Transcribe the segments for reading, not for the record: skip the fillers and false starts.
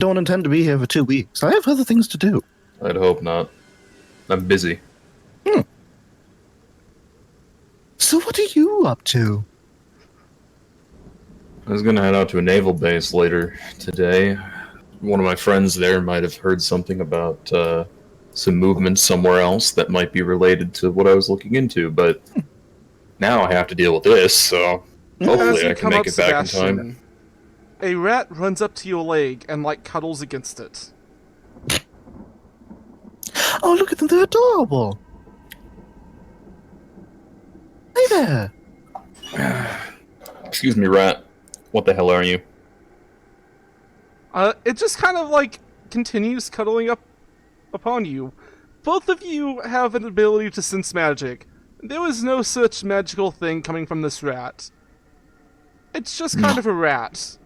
don't intend to be here for 2 weeks. I have other things to do. I'd hope not. I'm busy. So what are you up to? I was gonna head out to a naval base later today. One of my friends there might have heard something about some movement somewhere else that might be related to what I was looking into, but now I have to deal with this, so hopefully I can make it back in time. A rat runs up to your leg and, like, cuddles against it. Oh, look at them, they're adorable. Hey there. Excuse me, rat. What the hell are you? It just kind of, like, continues cuddling up upon you. Both of you have an ability to sense magic. There is no such magical thing coming from this rat. It's just kind of a rat.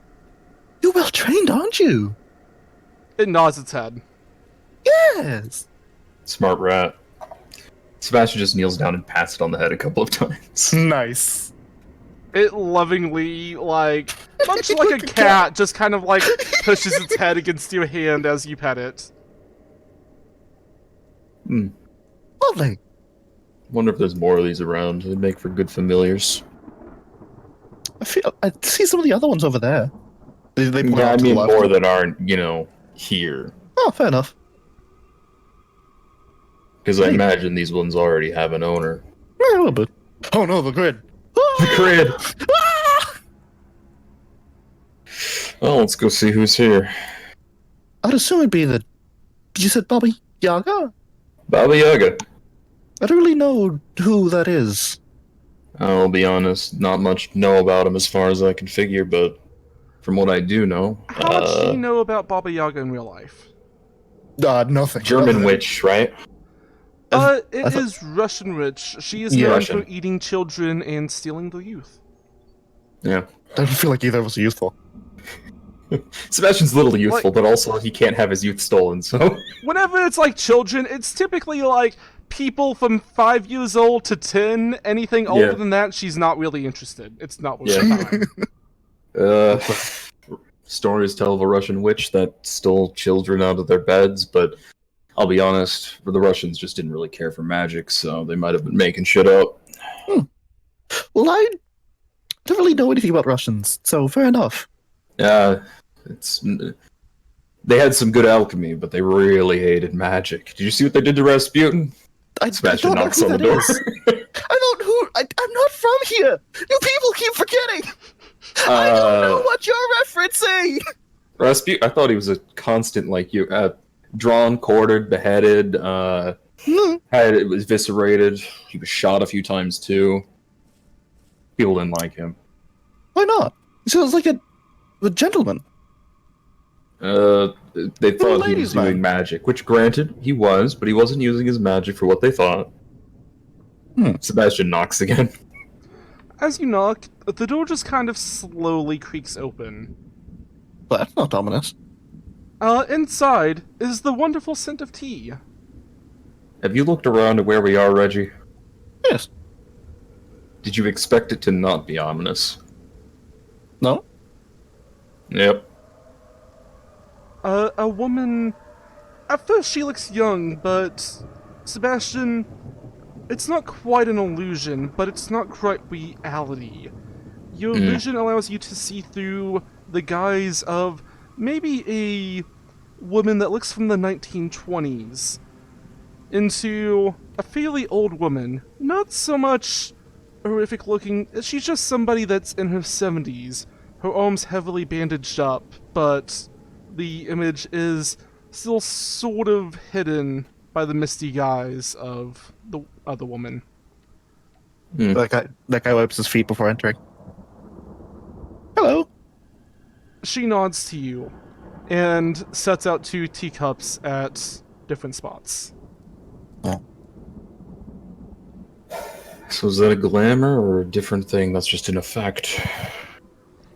You're well trained, aren't you? It nods its head. Yes. Smart rat. Sebastian just kneels down and pats it on the head a couple of times. Nice. It lovingly, like, much like a cat, just kind of, like, pushes its head against your hand as you pet it. Lovely. Wonder if there's more of these around. They'd make for good familiars. I see some of the other ones over there. They point Yeah, out I to the mean left. more that aren't, here. Oh, fair enough. Because I imagine these ones already have an owner. Yeah, a little bit. Oh no, the grid. The grid! Ah! Well, let's go see who's here. I'd assume it'd be the... You said Baba Yaga? Baba Yaga. I don't really know who that is. I'll be honest, not much know about him as far as I can figure, but from what I do know... How much do you know about Baba Yaga in real life? Nothing. German witch, right? It is Russian witch. She is known Russian. for eating children and stealing their youth. Yeah. I don't feel like either of us are useful. Sebastian's a little youthful, but also he can't have his youth stolen, so... Whenever it's like children, it's typically like people from 5 years old to 10. Anything older than that, she's not really interested. It's not worth her time. Stories tell of a Russian witch that stole children out of their beds, but I'll be honest, the Russians just didn't really care for magic, so they might have been making shit up. Well, I don't really know anything about Russians, so fair enough. Yeah, they had some good alchemy, but they really hated magic. Did you see what they did to Rasputin? Sebastian don't know knocks who on the that door. is. I'm not from here. You people keep forgetting. I don't know what you're referencing. Rasputin, I thought he was a constant, drawn, quartered, beheaded, it was eviscerated. He was shot a few times too. People didn't like him. Why not? He sounds like a gentleman. They thought he was ladies' man. doing magic, which granted, he was, but he wasn't using his magic for what they thought. Sebastian knocks again. As you knock, the door just kind of slowly creaks open. Well, that's not ominous. Inside is the wonderful scent of tea. Have you looked around at where we are, Reggie? Yes. Did you expect it to not be ominous? No? Yep. A woman... At first she looks young, but... Sebastian... It's not quite an illusion, but it's not quite reality. Your vision allows you to see through the guise of maybe a woman that looks from the 1920s into a fairly old woman. Not so much horrific looking, she's just somebody that's in her 70s. Her arms heavily bandaged up, but the image is still sort of hidden by the misty guise of the other woman. That guy wipes his feet before entering. Hello. She nods to you and sets out 2 teacups at different spots. Oh. So is that a glamour or a different thing that's just an effect?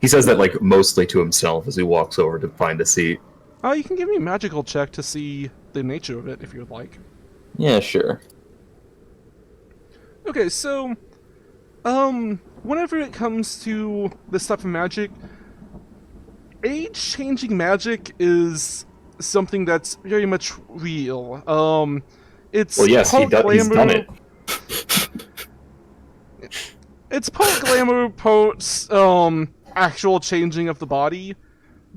He says that, mostly to himself as he walks over to find a seat. You can give me a magical check to see the nature of it, if you would like. Yeah, sure. Okay, so... whenever it comes to this type of magic, age-changing magic is something that's very much real. It's Well, yes, part he's done glamour. it. It's part glamour, part actual changing of the body,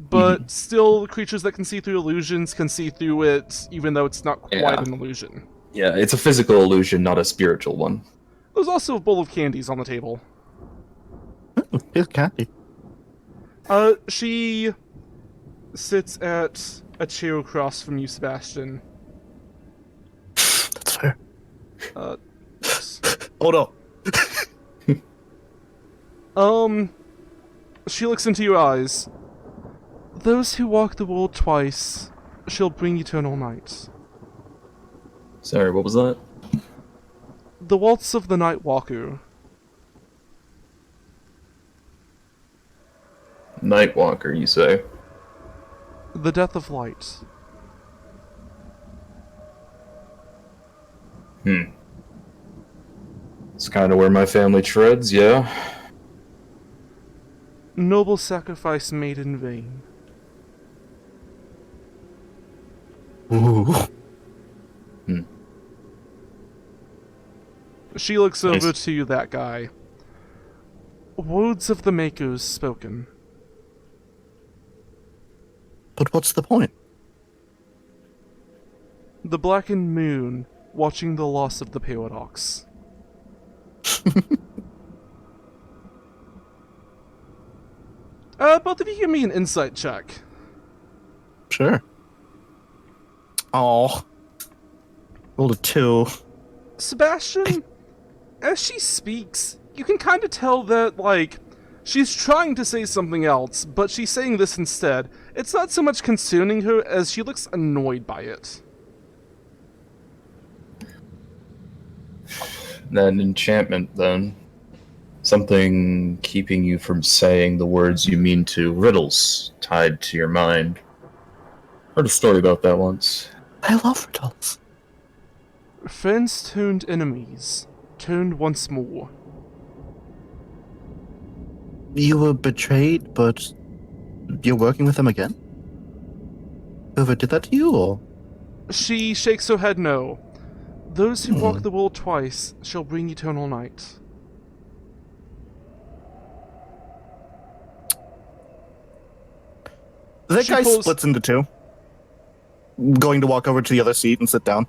but still creatures that can see through illusions can see through it, even though it's not quite Yeah. an illusion. Yeah, it's a physical illusion, not a spiritual one. There's also a bowl of candies on the table. Here's candy. She sits at a chair across from you, Sebastian. That's fair. Yes. Oh no. She looks into your eyes. Those who walk the world twice shall bring eternal night. Sorry, what was that? The waltz of the Night Walker. Nightwalker, you say? The death of light. It's kind of where my family treads, yeah? Noble sacrifice made in vain. Ooh. She looks over Nice. to that guy. Words of the Makers spoken. But what's the point? The blackened moon watching the loss of the paradox. Both of you give me an insight check. Sure. Oh. Rolled a 2. Sebastian, as she speaks, you can kind of tell that, like, she's trying to say something else, but she's saying this instead. It's not so much concerning her as she looks annoyed by it. An enchantment, then. Something keeping you from saying the words you mean to, riddles tied to your mind. Heard a story about that once. I love riddles. Friends turned enemies, turned once more. You were betrayed, but you're working with them again? Whoever did that to you, or? She shakes her head no. Those who walk the world twice shall bring eternal night. That She guy pulls- splits into two. Going to walk over to the other seat and sit down.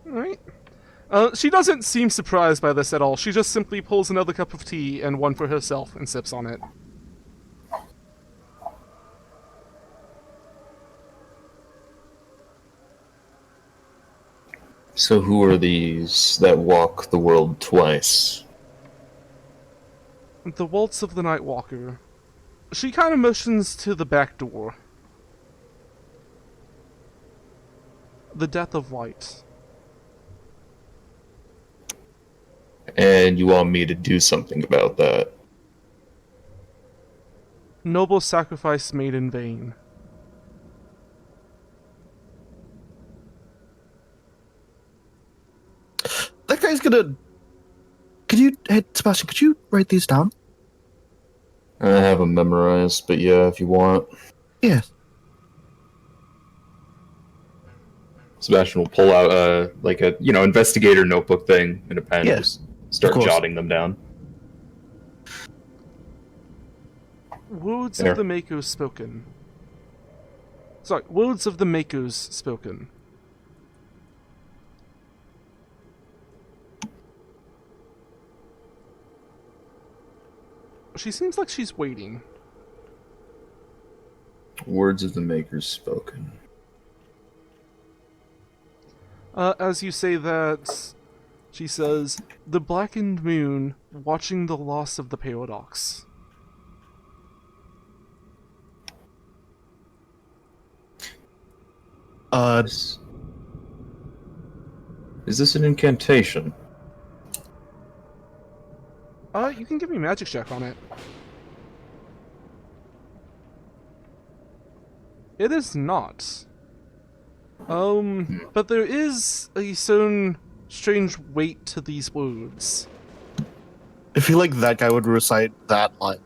Alright. She doesn't seem surprised by this at all. She just simply pulls another cup of tea and one for herself and sips on it. So who are these that walk the world twice? The waltz of the Night Walker. She kind of motions to the back door. The death of light. And you want me to do something about that? Noble sacrifice made in vain. That guy's gonna... Hey, Sebastian, could you write these down? I have them memorized, but yeah, if you want. Yeah. Sebastian will pull out like a investigator notebook thing and a pen Yeah, and just start course. jotting them down. Words There. of the Makers spoken. Sorry, words of the Makers spoken. She seems like she's waiting. Words of the Makers spoken. As you say that, she says, the blackened moon watching the loss of the paradox. Is this an incantation? You can give me a magic check on it. It is not. But there is a certain strange weight to these words. I feel like that guy would recite that line.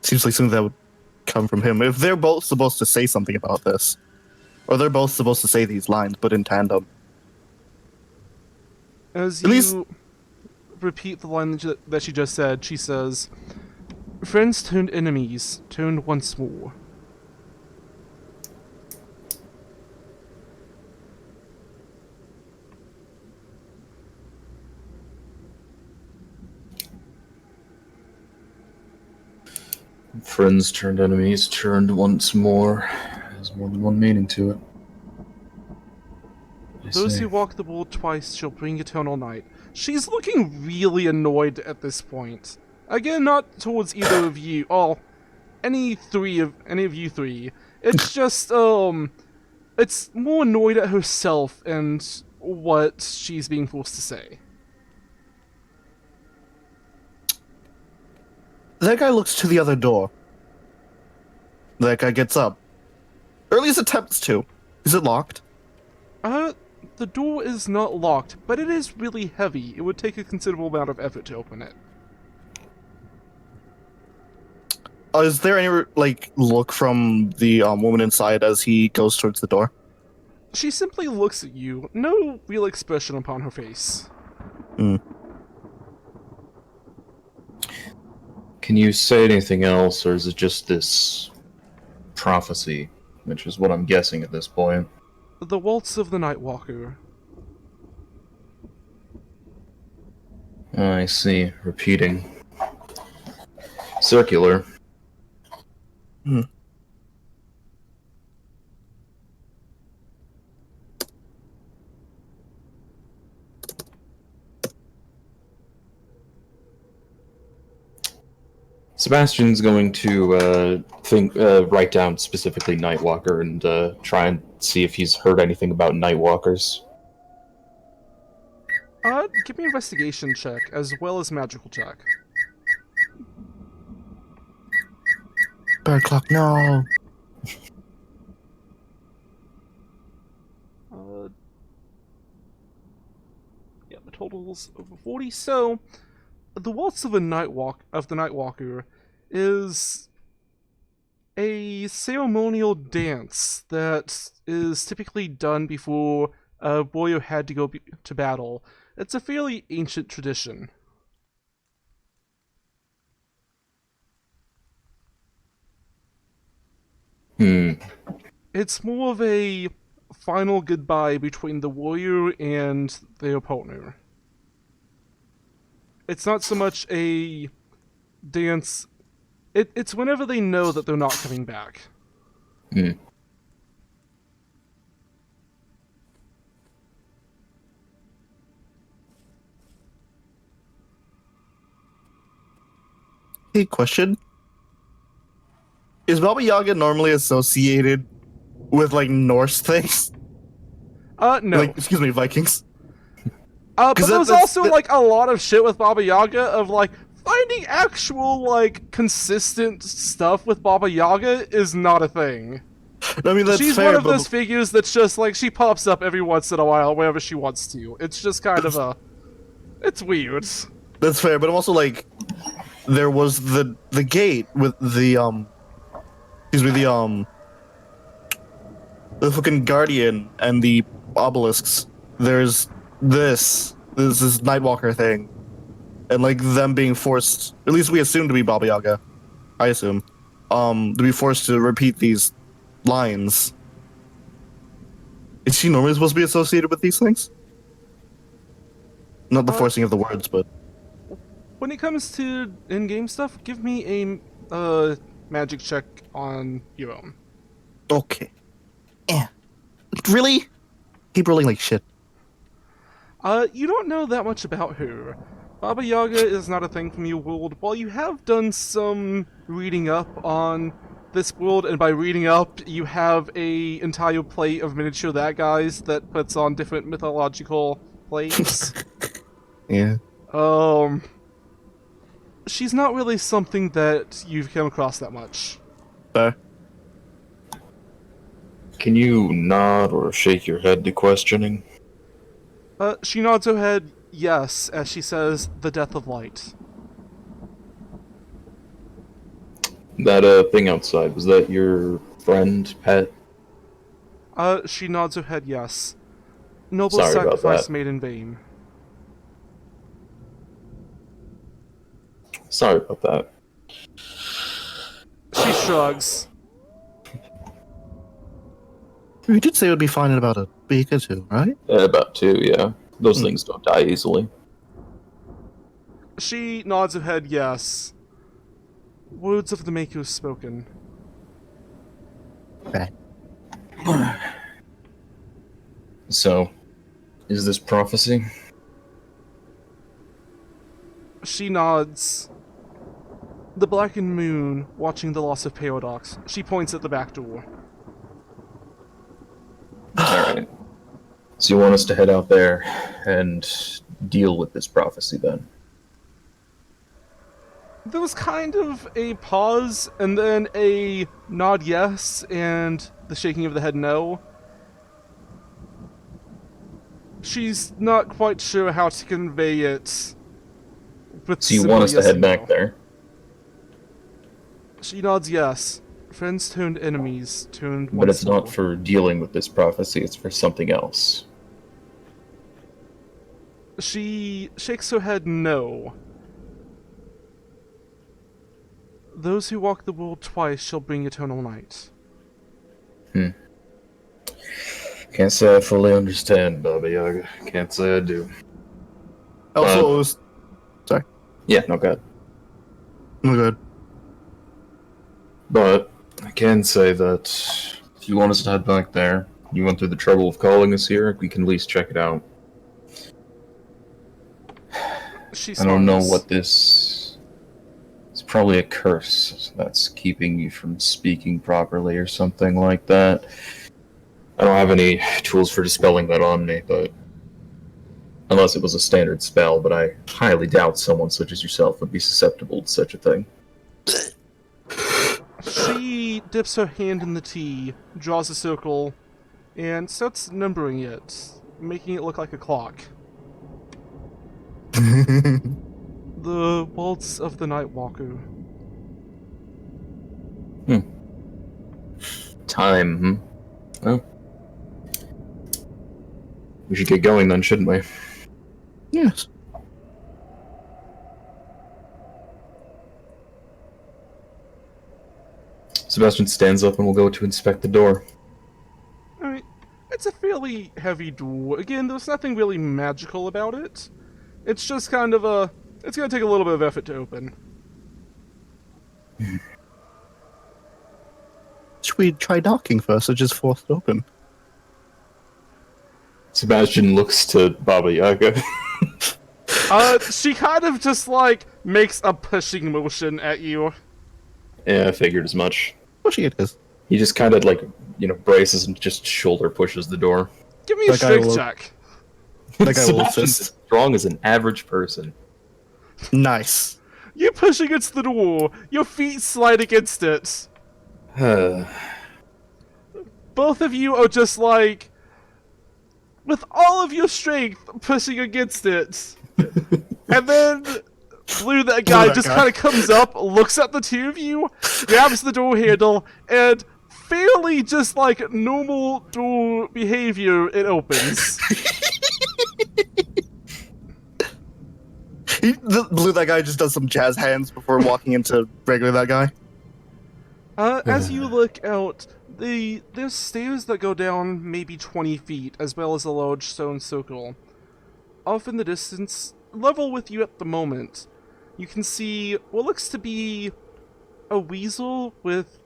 Seems like something that would come from him. If they're both supposed to say something about this, or they're both supposed to say these lines, but in tandem. As At least- you repeat the line that she just said, she says, "Friends turned enemies, turned once more." Friends turned enemies, turned once more. There's more than one meaning to it. Those who walk the world twice shall bring eternal night. She's looking really annoyed at this point. Again, not towards either of you. Oh, any of you three. It's just it's more annoyed at herself and what she's being forced to say. That guy looks to the other door. That guy gets up. Or at least attempts to. Is it locked? The door is not locked, but it is really heavy. It would take a considerable amount of effort to open it. Is there any, like, look from the woman inside as he goes towards the door? She simply looks at you, no real expression upon her face. Can you say anything else, or is it just this prophecy, which is what I'm guessing at this point? The Waltz of the Nightwalker. I see. Repeating. Circular. Sebastian's going to write down specifically Nightwalker and try and see if he's heard anything about Nightwalkers. Give me an investigation check as well as magical check. Bird clock, no. Yeah, the total's over 40. So, the Waltz of the Nightwalker is a ceremonial dance that is typically done before a warrior had to go to battle. It's a fairly ancient tradition. It's more of a final goodbye between the warrior and their partner. It's not so much a dance. It's whenever they know that they're not coming back. Hey, question. Is Baba Yaga normally associated with, like, Norse things? No. Like, excuse me, Vikings? But there's also, that- like, a lot of shit with Baba Yaga of, like, finding actual, like, consistent stuff with Baba Yaga is not a thing. I mean, that's She's fair, one of but those figures that's just, like, she pops up every once in a while whenever she wants to. It's just kind of a... It's weird. that's fair, but I'm also, like, there was the gate with the, the fucking Guardian and the obelisks. There's this Nightwalker thing. And, like, them being forced, at least we assume to be Baba Yaga, I assume, to be forced to repeat these lines. Is she normally supposed to be associated with these things? Not the forcing of the words, but... When it comes to in-game stuff, give me a magic check on your own. Okay. Yeah. Really? Keep rolling like shit. You don't know that much about her. Baba Yaga is not a thing from your world. While you have done some reading up on this world, and by reading up, you have a entire plate of miniature that guys that puts on different mythological plates. Yeah. She's not really something that you've come across that much. Can you nod or shake your head to questioning? She nods her head yes, as she says, the death of light. That thing outside, was that your friend, pet? She nods her head yes. Noble Sorry about sacrifice that. made in vain. Sorry about that. She shrugs. You did say it would be fine in about a week or two, right? About 2, yeah. Those things don't die easily. She nods her head yes. Words of the Maker spoken. Okay. So, is this prophecy? She nods. The blackened moon, watching the loss of Paradox. She points at the back door. Alright. So you want us to head out there and deal with this prophecy then? There was kind of a pause, and then a nod yes, and the shaking of the head no. She's not quite sure how to convey it. With So you simple want us to yes head and back no. there? She nods yes. Friends turned enemies, turned But one it's not soul. for dealing with this prophecy, it's for something else. She shakes her head no. Those who walk the world twice shall bring eternal night. Can't say I fully understand, Baba Yaga. Can't say I do. Also, it was... Sorry. Yeah, no good. I'm good. But I can say that if you want us to head back there, you went through the trouble of calling us here, we can at least check it out. She I don't know smiles. what this... It's probably a curse that's keeping you from speaking properly or something like that. I don't have any tools for dispelling that on me, but... Unless it was a standard spell, but I highly doubt someone such as yourself would be susceptible to such a thing. She dips her hand in the tea, draws a circle, and starts numbering it, making it look like a clock. The waltz of the Night Walker. Time, Well... We should get going then, shouldn't we? Yes. Sebastian stands up and will go to inspect the door. Alright, it's a fairly heavy door. Again, there's nothing really magical about it. It's just kind of a... It's gonna take a little bit of effort to open. Should we try knocking first or just force it open? Sebastian looks to Baba Yaga. She kind of just, like, makes a pushing motion at you. Yeah, I figured as much. Pushy it is. He just kind of, like, braces and just shoulder pushes the door. Give me a That guy strength will- check. That guy will Sebastian's as assist. strong as an average person. Nice. You push against the door. Your feet slide against it. Both of you are just like, with all of your strength, pushing against it. And then Blue, that guy, that just guy. kind of comes up, looks at the two of you, grabs the door handle, and fairly just like normal door behavior, it opens. Blue, that guy just does some jazz hands before walking into regular that guy. As you look out, there's stairs that go down maybe 20 feet, as well as a large stone circle. Off in the distance, level with you at the moment, you can see what looks to be a weasel with,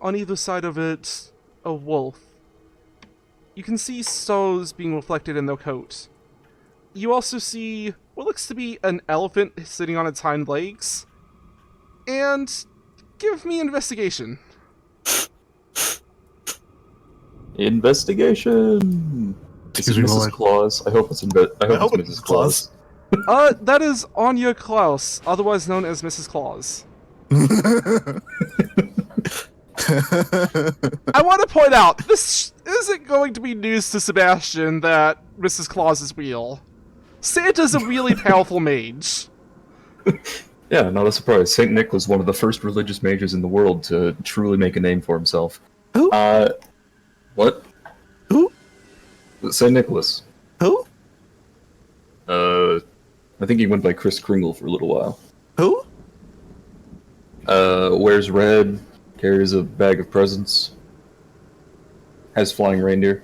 on either side of it, a wolf. You can see stars being reflected in their coat. You also see what looks to be an elephant sitting on its hind legs. And give me investigation. Investigation. Is it Excuse me, Mrs. Lord. Claus? I hope it's hope it's it's Mrs. Claus. That is Anya Klaus, otherwise known as Mrs. Claus. I want to point out, this isn't going to be news to Sebastian that Mrs. Claus is real. Santa's a really powerful mage. Yeah, not a surprise. Saint Nick was one of the first religious mages in the world to truly make a name for himself. Who? What? Who? Saint Nicholas. Who? I think he went by Chris Kringle for a little while. Who? Wears red, carries a bag of presents, has flying reindeer.